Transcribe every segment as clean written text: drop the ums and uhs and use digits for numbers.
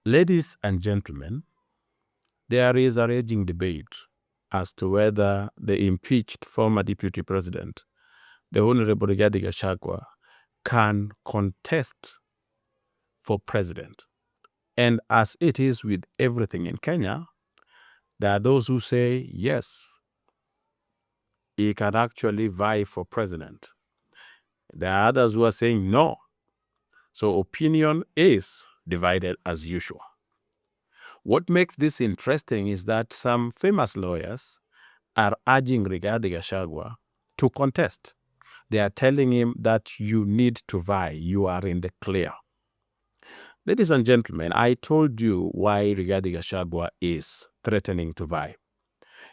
Ladies and gentlemen, there is a raging debate as to whether the impeached former Deputy President, the Honorable Rigathi Gachagua, can contest for president. And as it is with everything in Kenya, there are those who say, yes, he can actually vie for president. There are others who are saying no. So opinion is divided as usual. What makes this interesting is that some famous lawyers are urging Rigathi Gachagua to contest. They are telling him that you need to vie. You are in the clear. Ladies and gentlemen, I told you why Rigathi Gachagua is threatening to vie.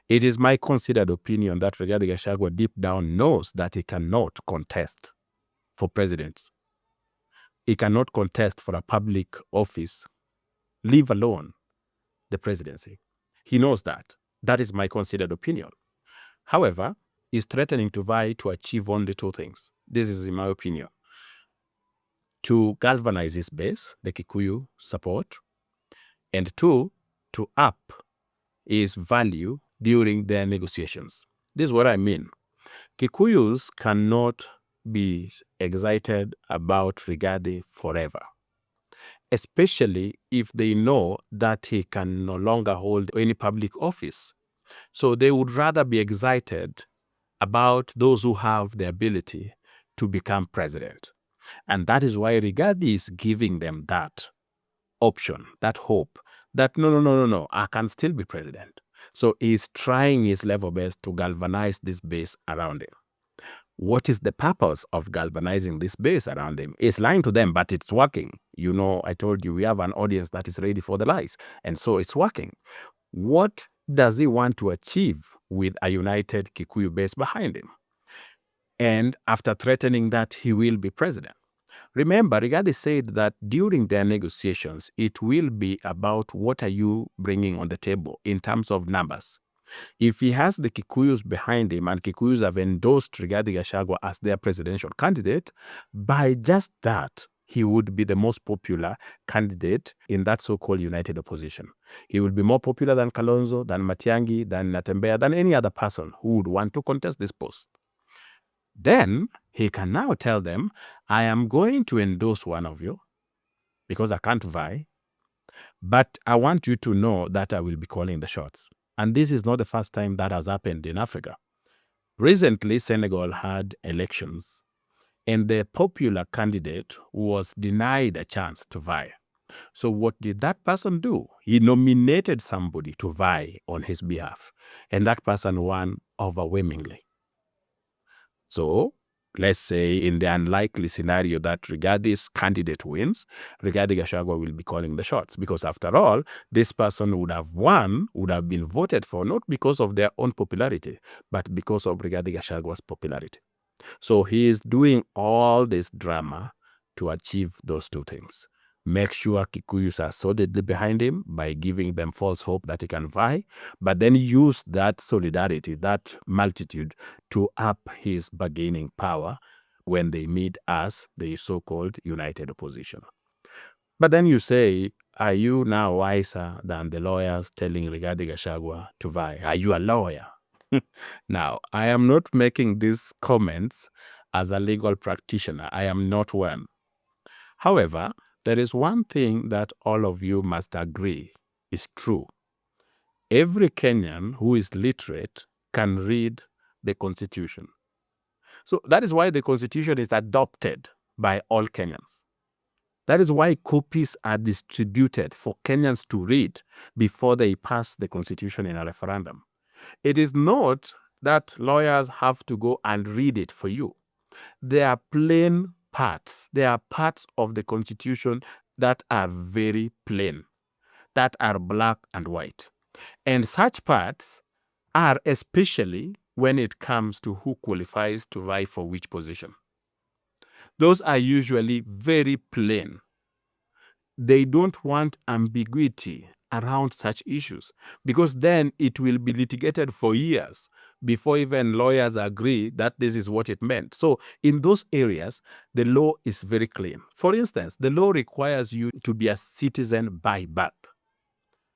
It is my considered opinion that Rigathi Gachagua deep down knows that he cannot contest for president. He cannot contest for a public office, leave alone the presidency. He knows that. That is my considered opinion. However, he's threatening to vie to achieve only two things. This is in my opinion. To galvanize his base, the Kikuyu support, and two, to up his value during their negotiations. This is what I mean. Kikuyus cannot be excited about Rigathi forever, especially if they know that he can no longer hold any public office. So they would rather be excited about those who have the ability to become president. And that is why Rigathi is giving them that option, that hope, that no, I can still be president. So he's trying his level best to galvanize this base around him. What is the purpose of galvanizing this base around him? It's lying to them, but it's working. You know, I told you we have an audience that is ready for the lies. And so it's working. What does he want to achieve with a united Kikuyu base behind him? And after threatening that he will be president. Remember, Rigathi said that during their negotiations, it will be about what are you bringing on the table in terms of numbers. If he has the Kikuyus behind him and Kikuyus have endorsed Rigathi Gachagua as their presidential candidate, by just that, he would be the most popular candidate in that so-called united opposition. He will be more popular than Kalonzo, than Matiang'i, than Natembeya, than any other person who would want to contest this post. Then he can now tell them, I am going to endorse one of you because I can't vie, but I want you to know that I will be calling the shots. And this is not the first time that has happened in Africa. Recently, Senegal had elections, and the popular candidate was denied a chance to vie. So what did that person do? He nominated somebody to vie on his behalf, and that person won overwhelmingly. So let's say in the unlikely scenario that Rigathi's candidate wins, Rigathi Gachagua will be calling the shots, because after all, this person would have won, would have been voted for, not because of their own popularity, but because of Rigathi Gachagua's popularity. So he is doing all this drama to achieve those two things. Make sure Kikuyus are solidly behind him by giving them false hope that he can vie, but then use that solidarity, that multitude, to up his bargaining power when they meet as the so-called united opposition. But then you say, are you now wiser than the lawyers telling Rigathi Gachagua to vie? Are you a lawyer? Now, I am not making these comments as a legal practitioner. I am not one. However, there is one thing that all of you must agree is true. Every Kenyan who is literate can read the Constitution. So that is why the Constitution is adopted by all Kenyans. That is why copies are distributed for Kenyans to read before they pass the Constitution in a referendum. It is not that lawyers have to go and read it for you. There are plain parts. There are parts of the Constitution that are very plain, that are black and white. And such parts are especially when it comes to who qualifies to vie for which position. Those are usually very plain. They don't want ambiguity around such issues, because then it will be litigated for years before even lawyers agree that this is what it meant. So in those areas, the law is very clean. For instance, the law requires you to be a citizen by birth.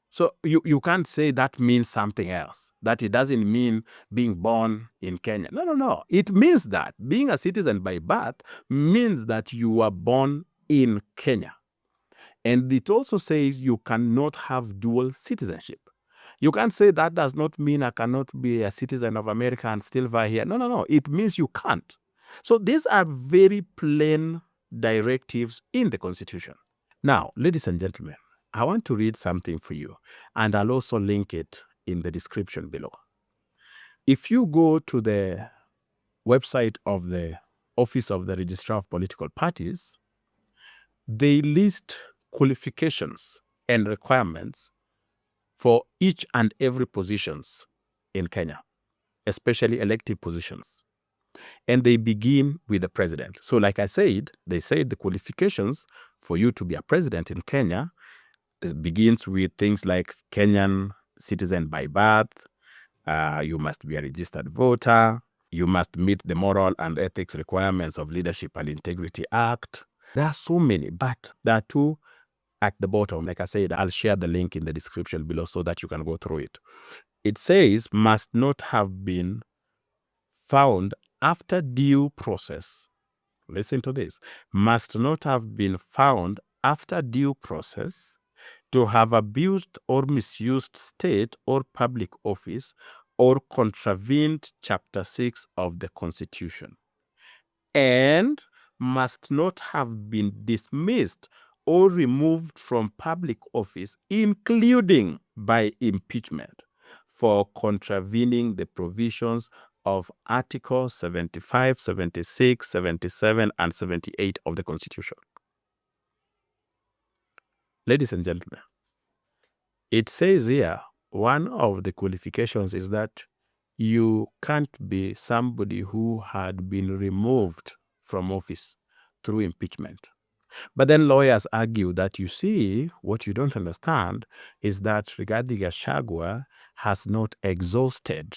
So you can't say that means something else, that it doesn't mean being born in Kenya. No. It means that being a citizen by birth means that you were born in Kenya. And it also says you cannot have dual citizenship. You can't say that does not mean I cannot be a citizen of America and still vie here. No. It means you can't. So these are very plain directives in the Constitution. Now, ladies and gentlemen, I want to read something for you, and I'll also link it in the description below. If you go to the website of the Office of the Registrar of Political Parties, they list qualifications and requirements for each and every positions in Kenya, especially elective positions. And they begin with the president. So like I said, they said the qualifications for you to be a president in Kenya begins with things like Kenyan citizen by birth, you must be a registered voter, you must meet the moral and ethics requirements of Leadership and Integrity Act. There are so many, but there are two at the bottom. Like I said, I'll share the link in the description below so that you can go through it. It says must not have been found after due process. Listen to this. Must not have been found after due process to have abused or misused state or public office or contravened Chapter 6 of the Constitution, and must not have been dismissed or removed from public office, including by impeachment, for contravening the provisions of Articles 75, 76, 77, and 78 of the Constitution. Ladies and gentlemen, it says here, one of the qualifications is that you can't be somebody who had been removed from office through impeachment. But then lawyers argue that, you see, what you don't understand is that Rigathi Gachagua has not exhausted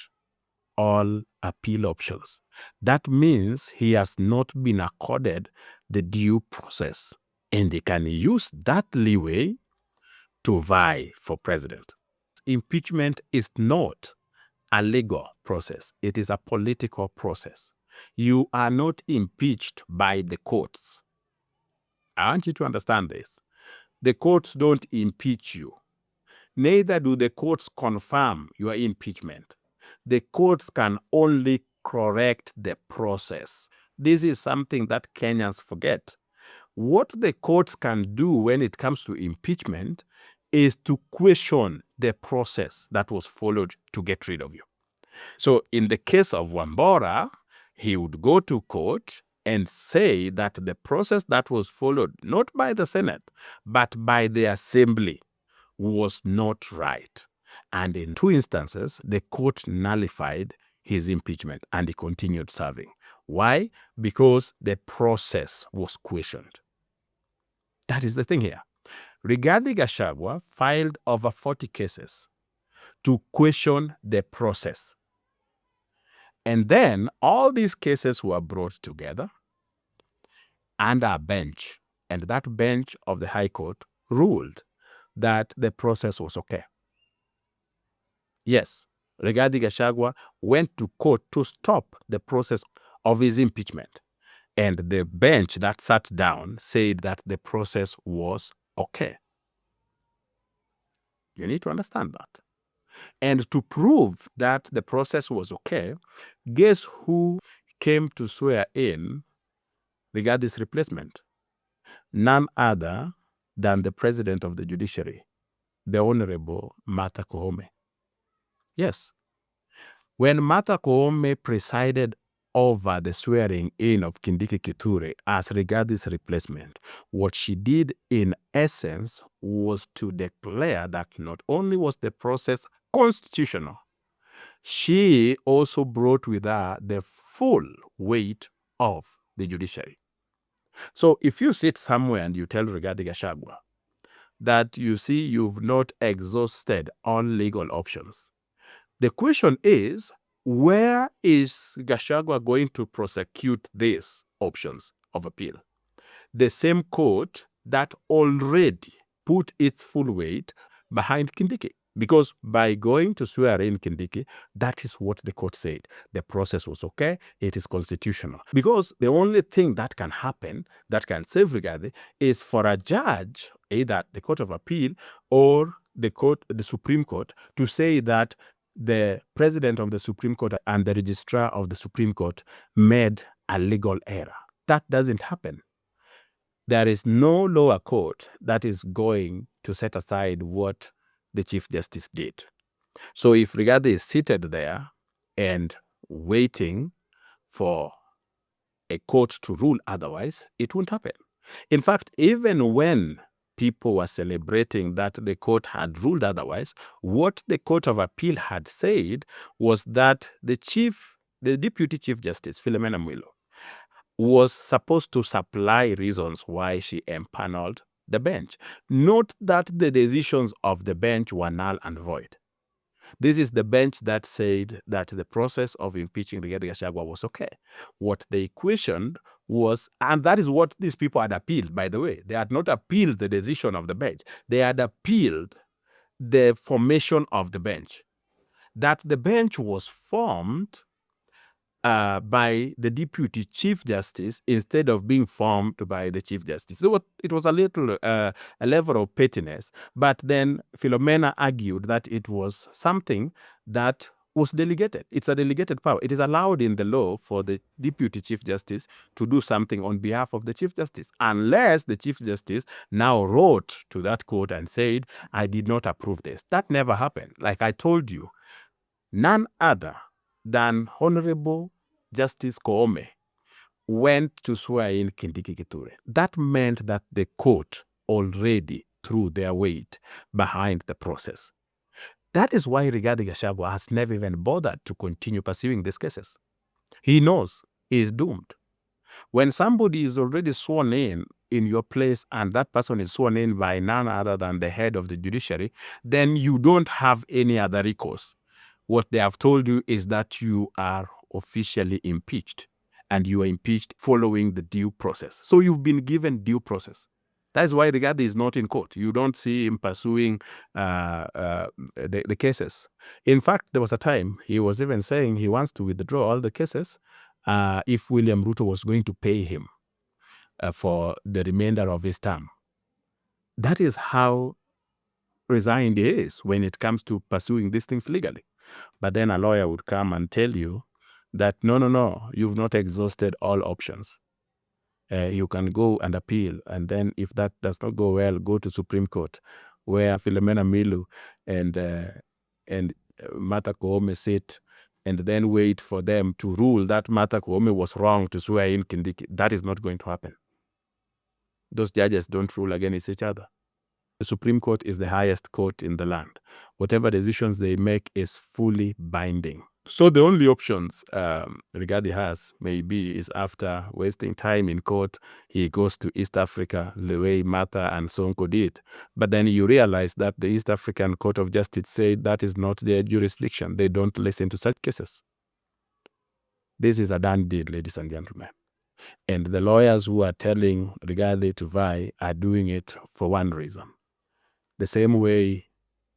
all appeal options. That means he has not been accorded the due process, and they can use that leeway to vie for president. Impeachment is not a legal process. It is a political process. You are not impeached by the courts. I want you to understand this. The courts don't impeach you. Neither do the courts confirm your impeachment. The courts can only correct the process. This is something that Kenyans forget. What the courts can do when it comes to impeachment is to question the process that was followed to get rid of you. So in the case of Wambora, he would go to court and say that the process that was followed, not by the Senate, but by the Assembly, was not right. And in two instances, the court nullified his impeachment and he continued serving. Why? Because the process was questioned. That is the thing here. Rigathi Gachagua filed over 40 cases to question the process. And then all these cases were brought together under a bench. And that bench of the High Court ruled that the process was okay. Yes, Rigathi Gachagua went to court to stop the process of his impeachment. And the bench that sat down said that the process was okay. You need to understand that. And to prove that the process was okay, guess who came to swear in Rigathi's replacement? None other than the president of the judiciary, the Honorable Martha Koome. Yes. When Martha Koome presided over the swearing in of Kindiki Kithure as Rigathi's replacement, what she did in essence was to declare that not only was the process constitutional, she also brought with her the full weight of the judiciary. So if you sit somewhere and you tell Rigathi Gachagua that you see you've not exhausted all legal options. The question is, where is Gachagua going to prosecute these options of appeal? The same court that already put its full weight behind Kindiki. Because by going to swear in Kindiki, that is what the court said. The process was okay, it is constitutional. Because the only thing that can happen, that can save Rigathi, is for a judge, either the Court of Appeal or the Supreme Court, to say that the president of the Supreme Court and the registrar of the Supreme Court made a legal error. That doesn't happen. There is no lower court that is going to set aside what the Chief Justice did. So if Rigathi is seated there and waiting for a court to rule otherwise, it won't happen. In fact, even when people were celebrating that the court had ruled otherwise, what the Court of Appeal had said was that the Deputy Chief Justice, Philomena Mwilu, was supposed to supply reasons why she empaneled the bench. Note that the decisions of the bench were null and void. This is the bench that said that the process of impeaching Rigathi Gachagua was okay. What they questioned was, and that is what these people had appealed, by the way. They had not appealed the decision of the bench. They had appealed the formation of the bench. That the bench was formed by the Deputy Chief Justice instead of being formed by the Chief Justice. So it was a little a level of pettiness, but then Philomena argued that it was something that was delegated. It's a delegated power. It is allowed in the law for the Deputy Chief Justice to do something on behalf of the Chief Justice, unless the Chief Justice now wrote to that court and said, I did not approve this. That never happened. Like I told you, none other than Honorable Justice Koome went to swear in Kindiki Kithure. That meant that the court already threw their weight behind the process. That is why Rigathi Gachagua has never even bothered to continue pursuing these cases. He knows he is doomed. When somebody is already sworn in your place and that person is sworn in by none other than the head of the judiciary, then you don't have any other recourse. What they have told you is that you are officially impeached, and you are impeached following the due process. So you've been given due process. That is why Rigathi is not in court. You don't see him pursuing the cases. In fact, there was a time he was even saying he wants to withdraw all the cases if William Ruto was going to pay him for the remainder of his term. That is how resigned he is when it comes to pursuing these things legally. But then a lawyer would come and tell you that, no, you've not exhausted all options. You can go and appeal, and then if that does not go well, go to Supreme Court, where Philomena Mwilu and Martha Koome sit, and then wait for them to rule that Martha Koome was wrong to swear in Kindiki. That is not going to happen. Those judges don't rule against each other. The Supreme Court is the highest court in the land. Whatever decisions they make is fully binding. So the only options Rigathi has maybe is, after wasting time in court, he goes to East Africa the way Martha and Sonko did. But then you realize that the East African Court of Justice said that is not their jurisdiction. They don't listen to such cases. This is a done deal, ladies and gentlemen. And the lawyers who are telling Rigathi to vie are doing it for one reason. The same way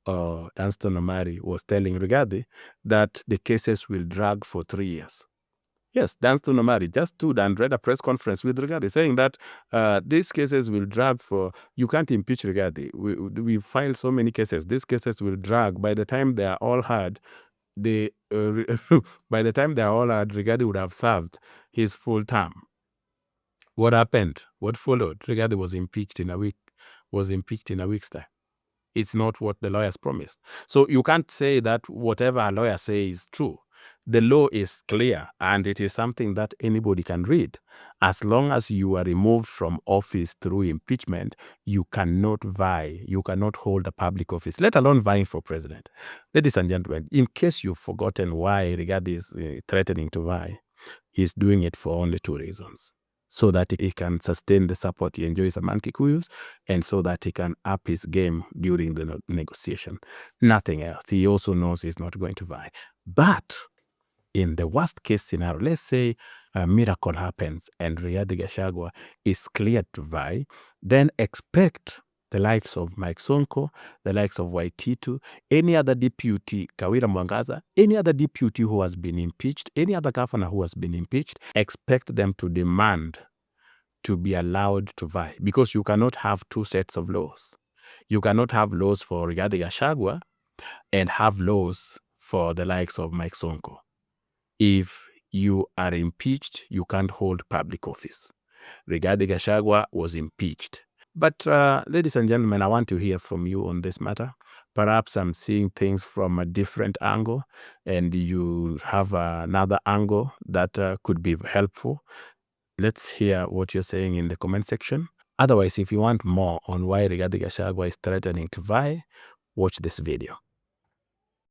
Danston Omari was telling Rigathi that the cases will drag for 3 years. Yes, Danston Omari just stood and read a press conference with Rigathi saying that these cases will drag for, you can't impeach Rigathi. We filed so many cases. These cases will drag. By the time they are all heard, by the time they are all heard, Rigathi would have served his full term. What happened? What followed? Rigathi was impeached in a week's time. It's not what the lawyers promised. So you can't say that whatever a lawyer says is true. The law is clear, and it is something that anybody can read. As long as you are removed from office through impeachment, you cannot vie. You cannot hold a public office, let alone vying for president. Ladies and gentlemen, in case you've forgotten why Rigathi is threatening to vie, he's doing it for only 2 reasons. so that he can sustain the support he enjoys among Kikuyus, and so that he can up his game during the negotiation. Nothing else. He also knows he's not going to vie. But in the worst case scenario, let's say a miracle happens and Rigathi Gachagua is cleared to vie, then expect the likes of Mike Sonko, the likes of Waititu, any other deputy, Kawira Mwangaza, any other deputy who has been impeached, any other governor who has been impeached, expect them to demand to be allowed to vie, because you cannot have two sets of laws. You cannot have laws for Rigathi Gachagua and have laws for the likes of Mike Sonko. If you are impeached, you can't hold public office. Rigathi Gachagua was impeached. But ladies and gentlemen, I want to hear from you on this matter. Perhaps I'm seeing things from a different angle, and you have another angle that could be helpful. Let's hear what you're saying in the comment section. Otherwise, if you want more on why Rigathi Gachagua is threatening to vie, watch this video.